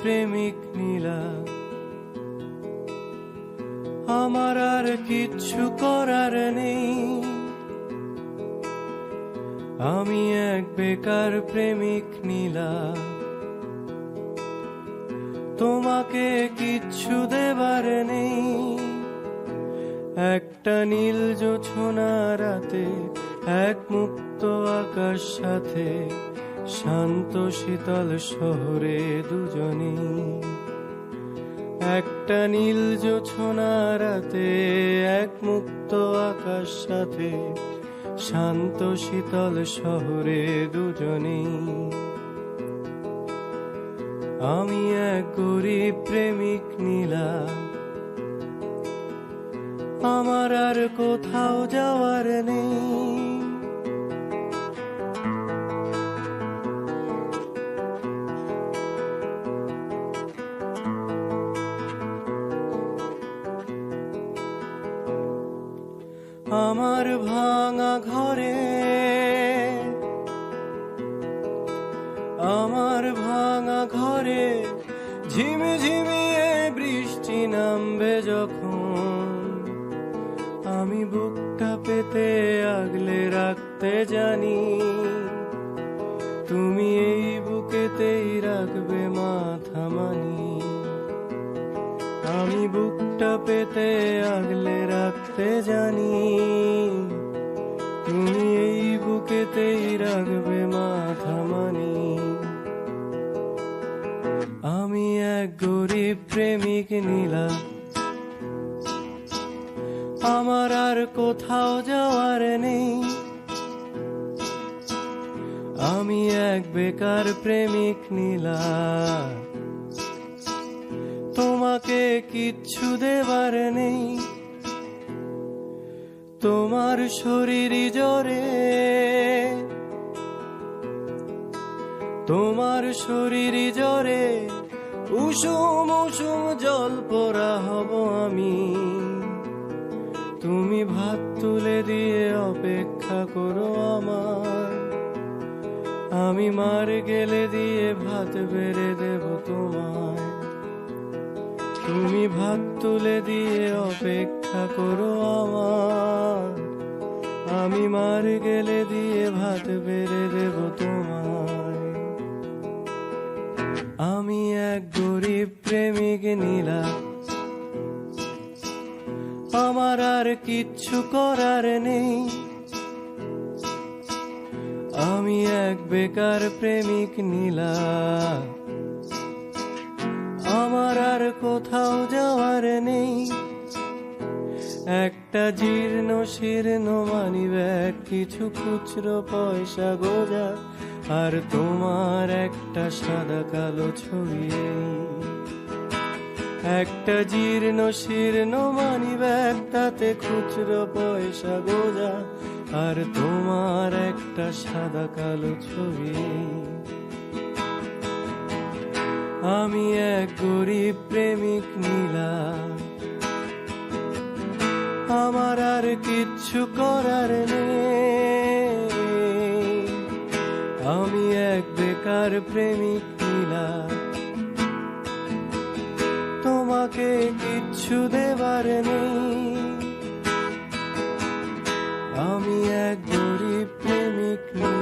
প্রেমিক নীলা, আমার আর কিচ্ছু করার নেই। আমি এক বেকার প্রেমিক নীলা, তোমাকে কিচ্ছু দেবার নেই। একটা নীল জোছনা রাতে, এক মুক্ত আকাশ সাথে, শান্ত শীতল শহরে দুজনে। একটা নীল জোছনা রাতে, এক মুক্ত আকাশ সাথে, শান্ত শীতল শহরে দুজনে। আমি এক গরিব প্রেমিক নীলা, আমার আর কোথাও যাওয়ার নেই। আমার ভাঙা ঘরে, আমার ভাঙা ঘরে ঝিমিঝিমিয়ে বৃষ্টি নামবে যখন, আমি বুকটা পেতে আগলে রাখতে জানি, তুমি এই বুকেতেই রাখবে মাথা মানি। আমি বুকটা পেতে আগলে রাখতে জানি, তুমি এই বুকেতেই রাখবে মাথা মানি। আমি এক গরিব প্রেমিক নীলা, আমার আর কোথাও যাওয়ার নেই। আমি এক বেকার প্রেমিক নীলা, তোমাকে কিচ্ছু দেবার নেই। তোমার শরীরই জ্বরে, তোমার শরীরই জ্বরে, উষুম উষুম জল পোড়া হব আমি। তুমি ভাত তুলে দিয়ে অপেক্ষা করো আমার, আমি মার গেলে দিয়ে ভাত বেড়ে দেব তোমায়। তুমি ভাত তুলে দিয়ে অপেক্ষা করো আমার, আমি মার গেলে দিয়ে ভাত বেড়ে দেব তোমায়। আমি এক গরিব প্রেমিক নীলা, আমার আর কিচ্ছু করার নেই। আমি এক বেকার প্রেমিক নীলা, আমার আর কোথাও যাওয়ার নেই। একটা জীর্ণ শীর্ণ মানিব্যাগ, কিছু খুচরো পয়সা গোজা, আর তোমার একটা সাদা কালো ছবি। একটা জীর্ণ শীর্ণ মানিব্যাগ, তাতে খুচরো পয়সা গোজা, আর তোমার একটা সাদা কালো ছবি। আমি এক গরিব প্রেমিক নীলা, আমার আর কিচ্ছু করার নেই। আমি এক বেকার প্রেমিক নীলা, তোমাকে কিচ্ছু দেবার নেই। আমি এক গরিব প্রেমিক নীলা।